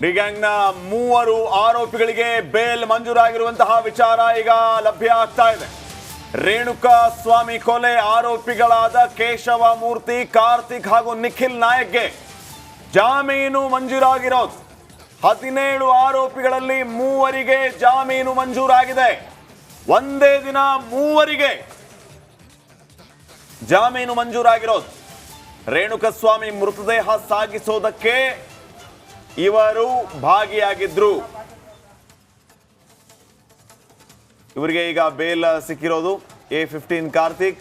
D ಗ್ಯಾಂಗ್ನ ಮೂವರು ಆರೋಪಿಗಳಿಗೆ bale ಮಂಜೂರಾಗಿರುವಂತಹ ವಿಚಾರ ಈಗ ಲಭ್ಯ ಆಗ್ತಾ ಇದೆ. ರೇಣುಕಾ ಸ್ವಾಮಿ ಕೊಲೆ ಆರೋಪಿಗಳಾದ ಕೇಶವ ಮೂರ್ತಿ, ಕಾರ್ತಿಕ್ ಹಾಗೂ ನಿಖಿಲ್ ನಾಯಕ್ಗೆ ಜಾಮೀನು ಮಂಜೂರಾಗಿರೋದು. 17 ಆರೋಪಿಗಳಲ್ಲಿ 3 ಜಾಮೀನು ಮಂಜೂರಾಗಿದೆ. ಒಂದೇ ದಿನ 3 ಜಾಮೀನು ಮಂಜೂರಾಗಿರೋದು. ರೇಣುಕಸ್ವಾಮಿ ಮೃತದೇಹ ಸಾಗಿಸೋದಕ್ಕೆ ಇವರು ಭಾಗಿಯಾಗಿದ್ರು. ಇವರಿಗೆ ಈಗ ಬೇಲ್ ಸಿಕ್ಕಿರೋದು. A15 ಕಾರ್ತಿಕ್,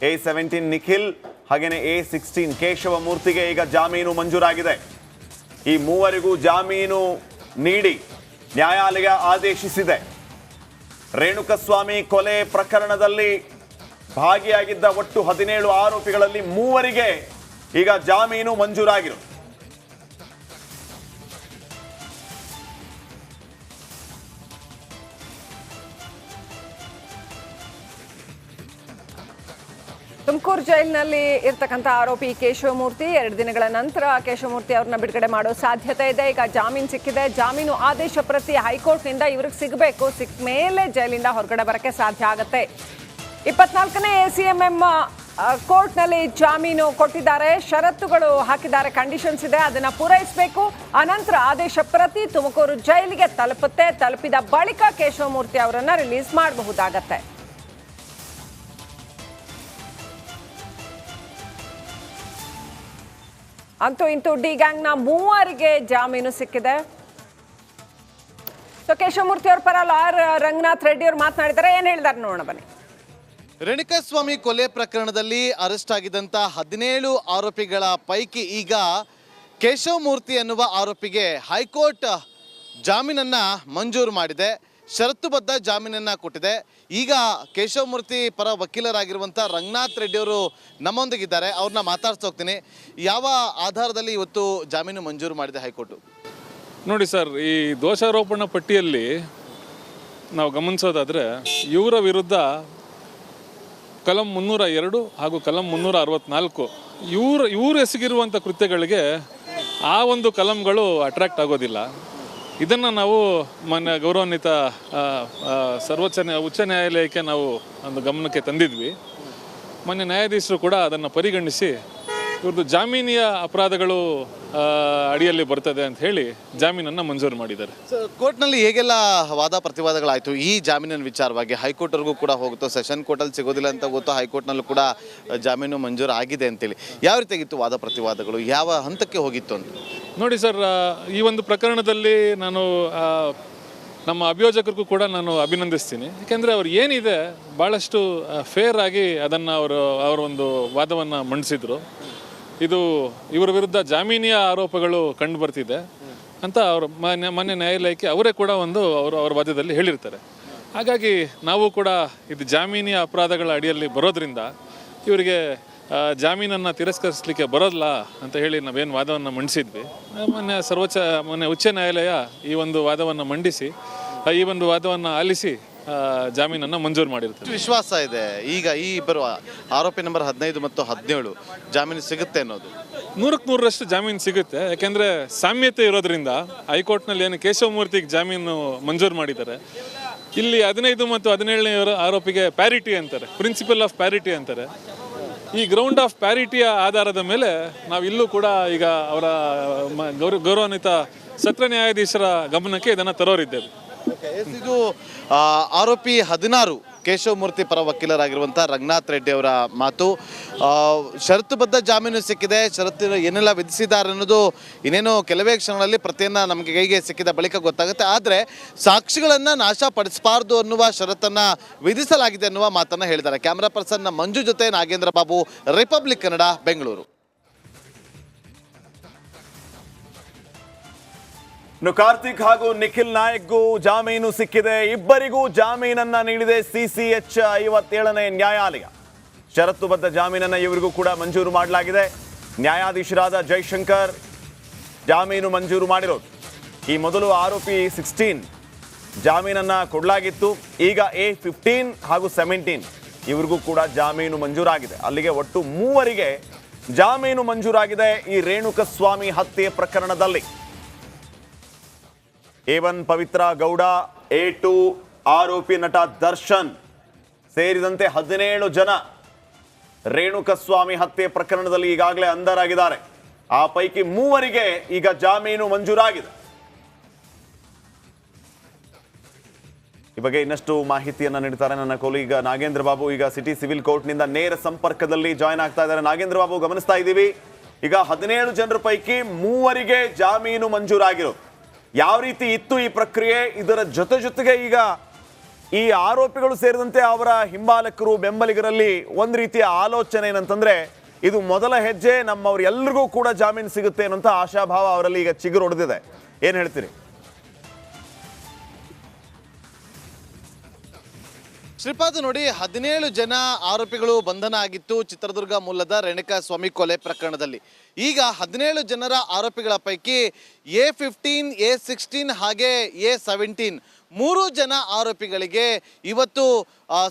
A17 ನಿಖಿಲ್ ಹಾಗೇನೆ A16 ಕೇಶವ ಮೂರ್ತಿಗೆ ಈಗ ಜಾಮೀನು ಮಂಜೂರಾಗಿದೆ. ಈ 3 ಜಾಮೀನು ನೀಡಿ ನ್ಯಾಯಾಲಯ ಆದೇಶಿಸಿದೆ. ರೇಣುಕಸ್ವಾಮಿ ಕೊಲೆ ಪ್ರಕರಣದಲ್ಲಿ ಭಾಗಿಯಾಗಿದ್ದ ಒಟ್ಟು 17 ಆರೋಪಿಗಳಲ್ಲಿ 3 ಈಗ ಜಾಮೀನು ಮಂಜೂರಾಗಿರೋದು. ತುಮಕೂರು ಜೈಲಿನಲ್ಲಿ ಇರ್ತಕ್ಕಂಥ ಆರೋಪಿ ಕೇಶವಮೂರ್ತಿ 2 ದಿನಗಳ ನಂತರ ಕೇಶವಮೂರ್ತಿ ಅವ್ರನ್ನ ಬಿಡುಗಡೆ ಮಾಡೋ ಸಾಧ್ಯತೆ ಇದೆ. ಈಗ ಜಾಮೀನು ಸಿಕ್ಕಿದೆ. ಜಾಮೀನು ಆದೇಶ ಪ್ರತಿ ಹೈಕೋರ್ಟ್ನಿಂದ ಇವ್ರಿಗೆ ಸಿಗಬೇಕು. ಸಿಕ್ಕ ಮೇಲೆ ಜೈಲಿಂದ ಹೊರಗಡೆ ಬರೋಕ್ಕೆ ಸಾಧ್ಯ ಆಗುತ್ತೆ. 24ನೇ ACMM ಕೋರ್ಟ್ನಲ್ಲಿ ಜಾಮೀನು ಕೊಟ್ಟಿದ್ದಾರೆ. ಷರತ್ತುಗಳು ಹಾಕಿದ್ದಾರೆ, ಕಂಡೀಷನ್ಸ್ ಇದೆ, ಅದನ್ನು ಪೂರೈಸಬೇಕು. ಅನಂತರ ಆದೇಶ ಪ್ರತಿ ತುಮಕೂರು ಜೈಲಿಗೆ ತಲುಪುತ್ತೆ. ತಲುಪಿದ ಬಳಿಕ ಕೇಶವಮೂರ್ತಿ ಅವರನ್ನ ರಿಲೀಸ್ ಮಾಡಬಹುದಾಗತ್ತೆ. ಅಂತೂ ಇಂತೂ ಡಿ ಗ್ಯಾಂಗ್ನ 3 ಜಾಮೀನು ಸಿಕ್ಕಿದೆ. ಸೊ ಕೇಶವಮೂರ್ತಿ ಅವ್ರ ಪರ ಲಾಯರ್ ರಂಗನಾಥ್ ರೆಡ್ಡಿ ಅವರು ಮಾತನಾಡಿದ್ದಾರೆ. ಏನ್ ಹೇಳಿದಾರೆ ನೋಡೋಣ ಬನ್ನಿ. ರೇಣುಕಾಸ್ವಾಮಿ ಕೊಲೆ ಪ್ರಕರಣದಲ್ಲಿ ಅರೆಸ್ಟ್ ಆಗಿದ್ದಂಥ 17 ಆರೋಪಿಗಳ ಪೈಕಿ ಈಗ ಕೇಶವಮೂರ್ತಿ ಎನ್ನುವ ಆರೋಪಿಗೆ ಹೈಕೋರ್ಟ್ ಜಾಮೀನನ್ನು ಮಂಜೂರು ಮಾಡಿದೆ. ಷರತ್ತುಬದ್ಧ ಜಾಮೀನನ್ನು ಕೊಟ್ಟಿದೆ. ಈಗ ಕೇಶವಮೂರ್ತಿ ಪರ ವಕೀಲರಾಗಿರುವಂಥ ರಂಗನಾಥ್ ರೆಡ್ಡಿ ಅವರು ನಮ್ಮೊಂದಿಗಿದ್ದಾರೆ. ಅವ್ರನ್ನ ಮಾತಾಡ್ಸೋಗ್ತೀನಿ. ಯಾವ ಆಧಾರದಲ್ಲಿ ಇವತ್ತು ಜಾಮೀನು ಮಂಜೂರು ಮಾಡಿದೆ ಹೈಕೋರ್ಟು? ನೋಡಿ ಸರ್, ಈ ದೋಷಾರೋಪಣಾ ಪಟ್ಟಿಯಲ್ಲಿ ನಾವು ಗಮನಿಸೋದಾದರೆ ಇವರ ವಿರುದ್ಧ ಕಲಂ 302 ಹಾಗೂ ಕಲಂ 364 ಇವರು ಎಸಗಿರುವಂಥ ಕೃತ್ಯಗಳಿಗೆ ಆ ಒಂದು ಕಲಂಗಳು ಅಟ್ರಾಕ್ಟ್ ಆಗೋದಿಲ್ಲ. ಇದನ್ನು ನಾವು ಮಾನ್ಯ ಗೌರವಾನ್ವಿತ ಉಚ್ಚ ನ್ಯಾಯಾಲಯಕ್ಕೆ ನಾವು ಒಂದು ಗಮನಕ್ಕೆ ತಂದಿದ್ವಿ. ಮಾನ್ಯ ನ್ಯಾಯಾಧೀಶರು ಕೂಡ ಅದನ್ನು ಪರಿಗಣಿಸಿ ಇವ್ರದ್ದು ಜಾಮೀನಿಯ ಅಪರಾಧಗಳು ಅಡಿಯಲ್ಲಿ ಬರ್ತದೆ ಅಂತ ಹೇಳಿ ಜಾಮೀನನ್ನು ಮಂಜೂರು ಮಾಡಿದ್ದಾರೆ. ಕೋರ್ಟ್ನಲ್ಲಿ ಹೇಗೆಲ್ಲ ವಾದ ಪ್ರತಿವಾದಗಳಾಯಿತು ಈ ಜಾಮೀನಿನ ವಿಚಾರವಾಗಿ? ಹೈಕೋರ್ಟ್ವರೆಗೂ ಕೂಡ ಹೋಗುತ್ತೋ, ಸೆಷನ್ ಕೋರ್ಟಲ್ಲಿ ಸಿಗೋದಿಲ್ಲ ಅಂತ ಗೊತ್ತೋ, ಹೈಕೋರ್ಟ್ನಲ್ಲೂ ಕೂಡ ಜಾಮೀನು ಮಂಜೂರು ಆಗಿದೆ ಅಂತೇಳಿ ಯಾವ ರೀತಿಯಾಗಿತ್ತು ವಾದ ಪ್ರತಿವಾದಗಳು? ಯಾವ ಹಂತಕ್ಕೆ ಹೋಗಿತ್ತು ಅಂತ? ನೋಡಿ ಸರ್, ಈ ಒಂದು ಪ್ರಕರಣದಲ್ಲಿ ನಾನು ನಮ್ಮ ಅಭಿಯೋಜಕರಿಗೂ ಕೂಡ ನಾನು ಅಭಿನಂದಿಸ್ತೀನಿ. ಯಾಕೆಂದರೆ ಅವ್ರು ಏನಿದೆ ಭಾಳಷ್ಟು ಫೇರ್ ಆಗಿ ಅದನ್ನು ಅವರ ಒಂದು ವಾದವನ್ನು ಮಂಡಿಸಿದರು. ಇದು ಇವರ ವಿರುದ್ಧ ಜಾಮೀನಿಯ ಆರೋಪಗಳು ಕಂಡು ಬರ್ತಿದೆ ಅಂತ ಅವರು ಮಾನ್ಯ ನ್ಯಾಯಾಲಯಕ್ಕೆ ಅವರೇ ಕೂಡ ಅವರ ವಾದದಲ್ಲಿ ಹೇಳಿರ್ತಾರೆ. ಹಾಗಾಗಿ ನಾವು ಕೂಡ ಇದು ಜಾಮೀನಿಯ ಅಪರಾಧಗಳ ಅಡಿಯಲ್ಲಿ ಬರೋದ್ರಿಂದ ಇವರಿಗೆ ಜಾಮೀನನ್ನು ತಿರಸ್ಕರಿಸಲಿಕ್ಕೆ ಬರೋಲ್ಲ ಅಂತ ಹೇಳಿ ನಾವೇನು ವಾದವನ್ನು ಮಂಡಿಸಿದ್ವಿ. ಮೊನ್ನೆ ಉಚ್ಚ ನ್ಯಾಯಾಲಯ ಈ ಒಂದು ವಾದವನ್ನು ಮಂಡಿಸಿ ಈ ಒಂದು ವಾದವನ್ನು ಆಲಿಸಿ ಜಾಮೀನನ್ನು ಮಂಜೂರು ಮಾಡಿರ್ತಾರೆ. ವಿಶ್ವಾಸ ಇದೆ ಈಗ ಈ ಇಬ್ಬರು ಆರೋಪಿ ನಂಬರ್ 15 ಮತ್ತು 17 ಜಾಮೀನು ಸಿಗುತ್ತೆ ಅನ್ನೋದು? 100% ಜಾಮೀನು ಸಿಗುತ್ತೆ. ಯಾಕೆಂದರೆ ಸಾಮ್ಯತೆ ಇರೋದ್ರಿಂದ ಹೈಕೋರ್ಟ್ನಲ್ಲಿ ಏನು ಕೇಶವಮೂರ್ತಿಗೆ ಜಾಮೀನು ಮಂಜೂರು ಮಾಡಿದ್ದಾರೆ. ಇಲ್ಲಿ 15 ಮತ್ತು 17ನೇ ಆರೋಪಿಗೆ ಪ್ಯಾರಿಟಿ ಅಂತಾರೆ, ಪ್ರಿನ್ಸಿಪಲ್ ಆಫ್ ಪ್ಯಾರಿಟಿ ಅಂತಾರೆ. ಈ ಗ್ರೌಂಡ್ ಆಫ್ ಪ್ಯಾರಿಟಿಯ ಆಧಾರದ ಮೇಲೆ ನಾವು ಇಲ್ಲೂ ಕೂಡ ಈಗ ಅವರ ಗೌರವಾನ್ವಿತ ಸತ್ರ ನ್ಯಾಯಾಧೀಶರ ಗಮನಕ್ಕೆ ಇದನ್ನು ತರೋರಿದ್ದೇವೆ. ಇದು ಆರೋಪಿ 16 ಕೇಶವಮೂರ್ತಿ ಪರ ವಕೀಲರಾಗಿರುವಂಥ ರಂಗನಾಥ್ ರೆಡ್ಡಿ ಅವರ ಮಾತು. ಷರತ್ತುಬದ್ಧ ಜಾಮೀನು ಸಿಕ್ಕಿದೆ. ಷರತ್ತು ಏನೆಲ್ಲ ವಿಧಿಸಿದ್ದಾರೆ ಅನ್ನೋದು ಇನ್ನೇನು ಕೆಲವೇ ಕ್ಷಣಗಳಲ್ಲಿ ಪ್ರತಿಯನ್ನು ನಮಗೆ ಕೈಗೆ ಸಿಕ್ಕಿದ ಬಳಿಕ ಗೊತ್ತಾಗುತ್ತೆ. ಆದರೆ ಸಾಕ್ಷಿಗಳನ್ನು ನಾಶಪಡಿಸಬಾರ್ದು ಅನ್ನುವ ಷರತ್ತನ್ನು ವಿಧಿಸಲಾಗಿದೆ ಅನ್ನುವ ಮಾತನ್ನು ಹೇಳಿದ್ದಾರೆ. ಕ್ಯಾಮ್ರಾ ಪರ್ಸನ್ ಮಂಜು ಜೊತೆ ನಾಗೇಂದ್ರ ಬಾಬು, ರಿಪಬ್ಲಿಕ್ ಕನ್ನಡ, ಬೆಂಗಳೂರು. ಕಾರ್ತಿಕ್ ಹಾಗೂ ನಿಖಿಲ್ ನಾಯಕ್ಗೂ ಜಾಮೀನು ಸಿಕ್ಕಿದೆ. ಇಬ್ಬರಿಗೂ ಜಾಮೀನನ್ನ ನೀಡಿದೆ CCH 57ನೇ ನ್ಯಾಯಾಲಯ. ಷರತ್ತುಬದ್ಧ ಜಾಮೀನನ್ನ ಇವರಿಗೂ ಕೂಡ ಮಂಜೂರು ಮಾಡಲಾಗಿದೆ. ನ್ಯಾಯಾಧೀಶರಾದ ಜೈಶಂಕರ್ ಜಾಮೀನು ಮಂಜೂರು ಮಾಡಿರೋದು. ಈ ಮೊದಲು ಆರೋಪಿ 16 ಜಾಮೀನನ್ನ ಕೊಡಲಾಗಿತ್ತು. ಈಗ A15 ಹಾಗೂ 17 ಇವರಿಗೂ ಕೂಡ ಜಾಮೀನು ಮಂಜೂರಾಗಿದೆ. ಅಲ್ಲಿಗೆ ಒಟ್ಟು 3 ಜಾಮೀನು ಮಂಜೂರಾಗಿದೆ ಈ ರೇಣುಕಸ್ವಾಮಿ ಹತ್ಯೆ ಪ್ರಕರಣದಲ್ಲಿ. A1 ಪವಿತ್ರ ಗೌಡ, A2 ಆರೋಪಿ ನಟ ದರ್ಶನ್ ಸೇರಿದಂತೆ 17 ಜನ ರೇಣುಕಸ್ವಾಮಿ ಹತ್ಯೆ ಪ್ರಕರಣದಲ್ಲಿ ಈಗಾಗಲೇ ಅಂಧರಾಗಿದ್ದಾರೆ. ಆ ಪೈಕಿ 3 ಈಗ ಜಾಮೀನು ಮಂಜೂರಾಗಿದೆ. ಈ ಬಗ್ಗೆ ಇನ್ನಷ್ಟು ಮಾಹಿತಿಯನ್ನ ನೀಡ್ತಾರೆ ನನ್ನ ಕೊಲೀಗ ನಾಗೇಂದ್ರ ಬಾಬು. ಈಗ ಸಿಟಿ ಸಿವಿಲ್ ಕೋರ್ಟ್ನಿಂದ ನೇರ ಸಂಪರ್ಕದಲ್ಲಿ ಜಾಯ್ನ್ ಆಗ್ತಾ ಇದ್ದಾರೆ. ನಾಗೇಂದ್ರ ಬಾಬು, ಗಮನಿಸ್ತಾ ಇದ್ದೀವಿ ಈಗ 17 ಜನರ ಪೈಕಿ 3 ಜಾಮೀನು ಮಂಜೂರಾಗಿರೋದು. ಯಾವ ರೀತಿ ಇತ್ತು ಈ ಪ್ರಕ್ರಿಯೆ? ಇದರ ಜೊತೆಗೆ ಈಗ ಈ ಆರೋಪಿಗಳು ಸೇರಿದಂತೆ ಅವರ ಹಿಂಬಾಲಕರು ಬೆಂಬಲಿಗರಲ್ಲಿ ಒಂದು ರೀತಿಯ ಆಲೋಚನೆ ಏನಂತಂದ್ರೆ, ಇದು ಮೊದಲ ಹೆಜ್ಜೆ, ನಮ್ಮವ್ರೆಲ್ರಿಗೂ ಕೂಡ ಜಾಮೀನು ಸಿಗುತ್ತೆ ಅನ್ನೋಂಥ ಆಶಾಭಾವ ಅವರಲ್ಲಿ ಈಗ ಚಿಗುರು ಹೊಡೆದಿದೆ. ಏನ್ ಹೇಳ್ತೀರಿ? ಶ್ರೀಪಾದ್, ನೋಡಿ, 17 ಜನ ಆರೋಪಿಗಳು ಬಂಧನ ಆಗಿತ್ತು ಚಿತ್ರದುರ್ಗ ಮೂಲದ ರೇಣುಕಸ್ವಾಮಿ ಕೊಲೆ ಪ್ರಕರಣದಲ್ಲಿ. ಈಗ 17 ಜನರ ಆರೋಪಿಗಳ ಪೈಕಿ A15, A16 ಹಾಗೆ A17 3 ಜನ ಆರೋಪಿಗಳಿಗೆ ಇವತ್ತು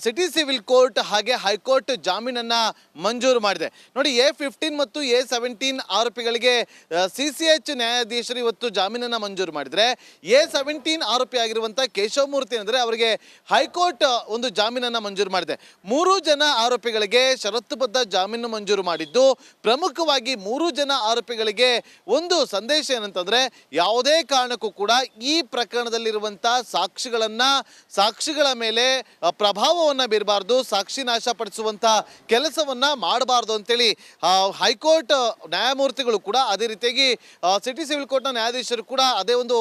ಸಿಟಿ ಸಿವಿಲ್ ಕೋರ್ಟ್ ಹಾಗೆ ಹೈಕೋರ್ಟ್ ಜಾಮೀನನ್ನ ಮಂಜೂರು ಮಾಡಿದೆ. ನೋಡಿ, A15 ಮತ್ತು A17 ಆರೋಪಿಗಳಿಗೆ CCH ನ್ಯಾಯಾಧೀಶರು ಇವತ್ತು ಜಾಮೀನನ್ನ ಮಂಜೂರು ಮಾಡಿದ್ರೆ, A17 ಆರೋಪಿ ಆಗಿರುವಂತ ಕೇಶವಮೂರ್ತಿ ಅಂದರೆ ಅವರಿಗೆ ಹೈಕೋರ್ಟ್ ಒಂದು ಜಾಮೀನನ್ನ ಮಂಜೂರು ಮಾಡಿದೆ. 3 ಜನ ಆರೋಪಿಗಳಿಗೆ ಷರತ್ತುಬದ್ಧ ಜಾಮೀನು ಮಂಜೂರು ಮಾಡಿದ್ದು, ಪ್ರಮುಖವಾಗಿ 3 ಜನ ಆರೋಪಿಗಳಿಗೆ ಒಂದು ಸಂದೇಶ ಏನಂತಂದ್ರೆ, ಯಾವುದೇ ಕಾರಣಕ್ಕೂ ಕೂಡ ಈ ಪ್ರಕರಣದಲ್ಲಿರುವಂತ ಸಾಕ್ಷಿಗಳ ಮೇಲೆ ಪ್ರಭಾವವನ್ನ ಬೀರಬಾರ್ದು, ಸಾಕ್ಷಿ ನಾಶಪಡಿಸುವಂತ ಕೆಲಸವನ್ನ ಮಾಡಬಾರ್ದು ಅಂತೇಳಿ ಹೈಕೋರ್ಟ್ ನ್ಯಾಯಮೂರ್ತಿಗಳು ಕೂಡ, ಅದೇ ರೀತಿಯಾಗಿ ಸಿಟಿ ಸಿವಿಲ್ ಕೋರ್ಟ್ನ ನ್ಯಾಯಾಧೀಶರು ಕೂಡ ಅದೇ ಒಂದು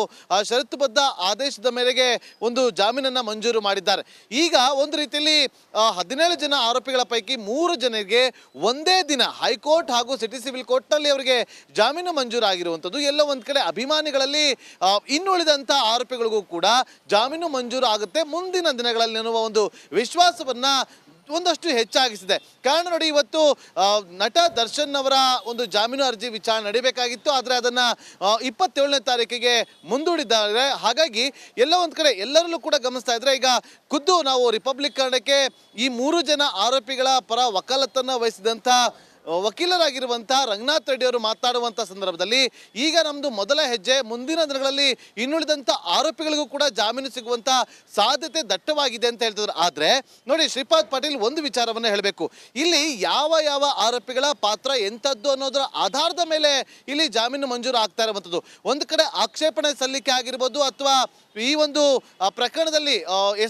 ಷರತ್ತುಬದ್ಧ ಆದೇಶದ ಮೇರೆಗೆ ಒಂದು ಜಾಮೀನನ್ನ ಮಂಜೂರು ಮಾಡಿದ್ದಾರೆ. ಈಗ ಒಂದು ರೀತಿಯಲ್ಲಿ 17 ಜನ ಆರೋಪಿಗಳ ಪೈಕಿ 3 ಜನರಿಗೆ ಒಂದೇ ದಿನ ಹೈಕೋರ್ಟ್ ಹಾಗೂ ಸಿಟಿ ಸಿವಿಲ್ ಕೋರ್ಟ್ನಲ್ಲಿ ಅವರಿಗೆ ಜಾಮೀನು ಮಂಜೂರಾಗಿರುವಂಥದ್ದು ಎಲ್ಲೋ ಒಂದ್ ಕಡೆ ಅಭಿಮಾನಿಗಳಲ್ಲಿ ಇನ್ನುಳಿದಂತ ಆರೋಪಿಗಳಿಗೂ ಕೂಡ ಜಾಮೀನು ಮಂಜೂರು ಆಗುತ್ತೆ ಮುಂದಿನ ದಿನಗಳಲ್ಲಿ ಅನ್ನುವ ಒಂದು ವಿಶ್ವಾಸವನ್ನ ಒಂದಷ್ಟು ಹೆಚ್ಚಾಗಿಸಿದೆ. ಕಾರಣ ನೋಡಿ, ಇವತ್ತು ನಟ ದರ್ಶನ್ ಅವರ ಒಂದು ಜಾಮೀನು ಅರ್ಜಿ ವಿಚಾರಣೆ ನಡೀಬೇಕಾಗಿತ್ತು, ಆದರೆ ಅದನ್ನ 27ನೇ ತಾರೀಕಿಗೆ ಮುಂದೂಡಿದ್ದಾರೆ. ಹಾಗಾಗಿ ಎಲ್ಲ ಒಂದ್ ಕಡೆ ಎಲ್ಲರಲ್ಲೂ ಕೂಡ ಗಮನಿಸ್ತಾ ಇದ್ರೆ, ಈಗ ಖುದ್ದು ನಾವು ರಿಪಬ್ಲಿಕ್ ಕನ್ನಡಕ್ಕೆ ಈ 3 ಜನ ಆರೋಪಿಗಳ ಪರ ವಕಾಲತ್ತನ್ನ ವಹಿಸಿದಂತ ವಕೀಲರಾಗಿರುವಂತಹ ರಂಗನಾಥ್ ರೆಡ್ಡಿ ಅವರು ಮಾತಾಡುವಂಥ ಸಂದರ್ಭದಲ್ಲಿ, ಈಗ ನಮ್ಮದು ಮೊದಲ ಹೆಜ್ಜೆ, ಮುಂದಿನ ದಿನಗಳಲ್ಲಿ ಇನ್ನುಳಿದಂಥ ಆರೋಪಿಗಳಿಗೂ ಕೂಡ ಜಾಮೀನು ಸಿಗುವಂಥ ಸಾಧ್ಯತೆ ದಟ್ಟವಾಗಿದೆ ಅಂತ ಹೇಳ್ತಿದ್ರು. ಆದರೆ ನೋಡಿ ಶ್ರೀಪಾದ್ ಪಾಟೀಲ್, ಒಂದು ವಿಚಾರವನ್ನು ಹೇಳಬೇಕು, ಇಲ್ಲಿ ಯಾವ ಯಾವ ಆರೋಪಿಗಳ ಪಾತ್ರ ಎಂಥದ್ದು ಅನ್ನೋದರ ಆಧಾರದ ಮೇಲೆ ಇಲ್ಲಿ ಜಾಮೀನು ಮಂಜೂರು ಆಗ್ತಾ ಇರುವಂಥದ್ದು. ಒಂದು ಕಡೆ ಆಕ್ಷೇಪಣೆ ಸಲ್ಲಿಕೆ ಆಗಿರ್ಬೋದು, ಅಥವಾ ಈ ಒಂದು ಪ್ರಕರಣದಲ್ಲಿ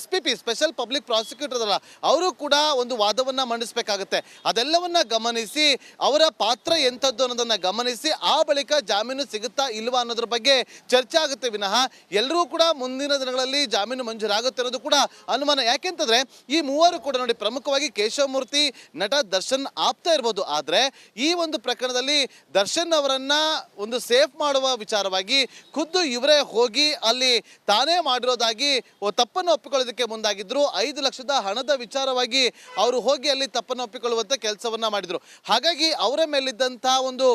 SPP ಸ್ಪೆಷಲ್ ಪಬ್ಲಿಕ್ ಪ್ರಾಸಿಕ್ಯೂಟರ್ ಅಲ್ಲ, ಅವರು ಕೂಡ ಒಂದು ವಾದವನ್ನ ಮಂಡಿಸಬೇಕಾಗುತ್ತೆ. ಅದೆಲ್ಲವನ್ನ ಗಮನಿಸಿ ಅವರ ಪಾತ್ರ ಎಂಥದ್ದು ಅನ್ನೋದನ್ನ ಗಮನಿಸಿ ಆ ಬಳಿಕ ಜಾಮೀನು ಸಿಗುತ್ತಾ ಇಲ್ವಾ ಅನ್ನೋದ್ರ ಬಗ್ಗೆ ಚರ್ಚೆ ಆಗುತ್ತೆ ವಿನಃ ಎಲ್ಲರೂ ಕೂಡ ಮುಂದಿನ ದಿನಗಳಲ್ಲಿ ಜಾಮೀನು ಮಂಜೂರಾಗುತ್ತೆ ಅನ್ನೋದು ಕೂಡ ಅನುಮಾನ. ಯಾಕೆಂತಂದ್ರೆ ಈ 3 ಕೂಡ ನೋಡಿ, ಪ್ರಮುಖವಾಗಿ ಕೇಶವಮೂರ್ತಿ, ನಟ ದರ್ಶನ್ ಆಪ್ತ ಇರ್ಬೋದು, ಆದ್ರೆ ಈ ಒಂದು ಪ್ರಕರಣದಲ್ಲಿ ದರ್ಶನ್ ಅವರನ್ನ ಒಂದು ಸೇಫ್ ಮಾಡುವ ವಿಚಾರವಾಗಿ ಖುದ್ದು ಇವರೇ ಹೋಗಿ ಅಲ್ಲಿ ತಾನೇ ಮಾಡಿರೋದಾಗಿ ತಪ್ಪನ್ನು ಒಪ್ಪಿಕೊಳ್ಳೋದಕ್ಕೆ ಮುಂದಾಗಿದ್ರು. 5 ಲಕ್ಷದ ಹಣದ ವಿಚಾರವಾಗಿ ಅವರು ಹೋಗಿ ಅಲ್ಲಿ ತಪ್ಪನ್ನು ಒಪ್ಪಿಕೊಳ್ಳುವಂತ ಕೆಲಸವನ್ನ ಮಾಡಿದ್ರು. ಹಾಗಾಗಿ ಅವರ ಮೇಲಿದ್ದಂತಹ ಒಂದು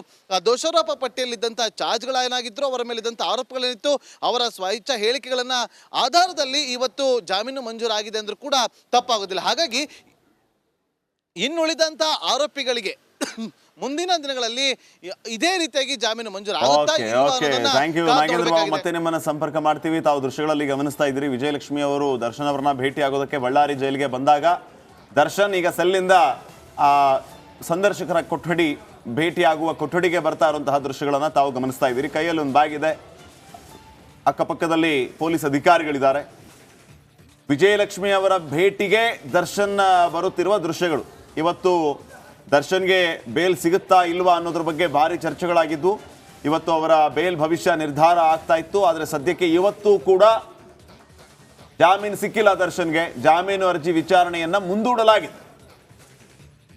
ದೋಷಾರೋಪ ಪಟ್ಟಿಯಲ್ಲಿದ್ದಂತಹ ಚಾರ್ಜ್ಗಳೇನಾಗಿದ್ರು, ಅವರ ಮೇಲಿದ್ದಂಥ ಆರೋಪಗಳೇನಿತ್ತು, ಅವರ ಸ್ವಇಚ್ಛಾ ಹೇಳಿಕೆಗಳನ್ನ ಆಧಾರದಲ್ಲಿ ಇವತ್ತು ಜಾಮೀನು ಮಂಜೂರಾಗಿದೆ ಅಂದ್ರೂ ಕೂಡ ತಪ್ಪಾಗೋದಿಲ್ಲ. ಹಾಗಾಗಿ ಇನ್ನುಳಿದಂತ ಆರೋಪಿಗಳಿಗೆ ಮುಂದಿನ ದಿನಗಳಲ್ಲಿ ಇದೇ ರೀತಿಯಾಗಿ ಜಾಮೀನು ಮಂಜೂರು ಆಗುತ್ತಾ ಇಲ್ವಾ ಅನ್ನೋದನ್ನ ನಾಗೇಂದ್ರ ಬಾಬು, ಮತ್ತೆ ನಿಮ್ಮನ್ನ ಸಂಪರ್ಕ ಮಾಡ್ತೀವಿ. ತಾವು ದೃಶ್ಯಗಳಲ್ಲಿ ಗಮನಿಸ್ತಾ ಇದ್ದೀರಿ, ವಿಜಯಲಕ್ಷ್ಮಿ ಅವರು ದರ್ಶನ್ ಅವರನ್ನ ಭೇಟಿ ಆಗೋದಕ್ಕೆ ಬಳ್ಳಾರಿ ಜೈಲಿಗೆ ಬಂದಾಗ ದರ್ಶನ್ ಈಗ ಸೆಲ್ಲಿಂದ ಸಂದರ್ಶಕರ ಕೊಠಡಿ ಭೇಟಿಯಾಗುವ ಕೊಠಡಿಗೆ ಬರ್ತಾ ಇರುವಂತಹ ದೃಶ್ಯಗಳನ್ನು ತಾವು ಗಮನಿಸ್ತಾ ಇದ್ದೀರಿ. ಕೈಯಲ್ಲಿ ಒಂದು ಬ್ಯಾಗ್ ಇದೆ, ಅಕ್ಕಪಕ್ಕದಲ್ಲಿ ಪೊಲೀಸ್ ಅಧಿಕಾರಿಗಳಿದ್ದಾರೆ. ವಿಜಯಲಕ್ಷ್ಮಿ ಅವರ ಭೇಟಿಗೆ ದರ್ಶನ್ ಬರುತ್ತಿರುವ ದೃಶ್ಯಗಳು. ಇವತ್ತು ದರ್ಶನ್ಗೆ ಬೇಲ್ ಸಿಗುತ್ತಾ ಇಲ್ವಾ ಅನ್ನೋದ್ರ ಬಗ್ಗೆ ಭಾರಿ ಚರ್ಚೆಗಳಾಗಿದ್ದು, ಇವತ್ತು ಅವರ ಬೇಲ್ ಭವಿಷ್ಯ ನಿರ್ಧಾರ ಆಗ್ತಾ ಇತ್ತು. ಆದರೆ ಸದ್ಯಕ್ಕೆ ಇವತ್ತು ಕೂಡ ಜಾಮೀನು ಸಿಕ್ಕಿಲ್ಲ ದರ್ಶನ್ಗೆ. ಜಾಮೀನು ಅರ್ಜಿ ವಿಚಾರಣೆಯನ್ನ ಮುಂದೂಡಲಾಗಿದೆ.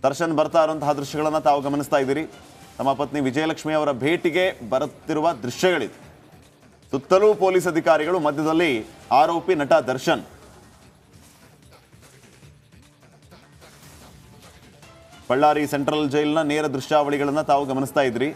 ದರ್ಶನ್ ಬರ್ತಾ ಇರುವಂತಹ ದೃಶ್ಯಗಳನ್ನು ತಾವು ಗಮನಿಸ್ತಾ ಇದ್ದೀರಿ. ತಮ್ಮ ಪತ್ನಿ ವಿಜಯಲಕ್ಷ್ಮಿ ಅವರ ಭೇಟಿಗೆ ಬರುತ್ತಿರುವ ದೃಶ್ಯಗಳಿದೆ. ಸುತ್ತಲೂ ಪೊಲೀಸ್ ಅಧಿಕಾರಿಗಳು, ಮಧ್ಯದಲ್ಲಿ ಆರೋಪಿ ನಟ ದರ್ಶನ್. ಬಳ್ಳಾರಿ ಸೆಂಟ್ರಲ್ ಜೈಲಿನ ನೇರ ದೃಶ್ಯಾವಳಿಗಳನ್ನು ತಾವು ಗಮನಿಸ್ತಾ ಇದ್ರಿ.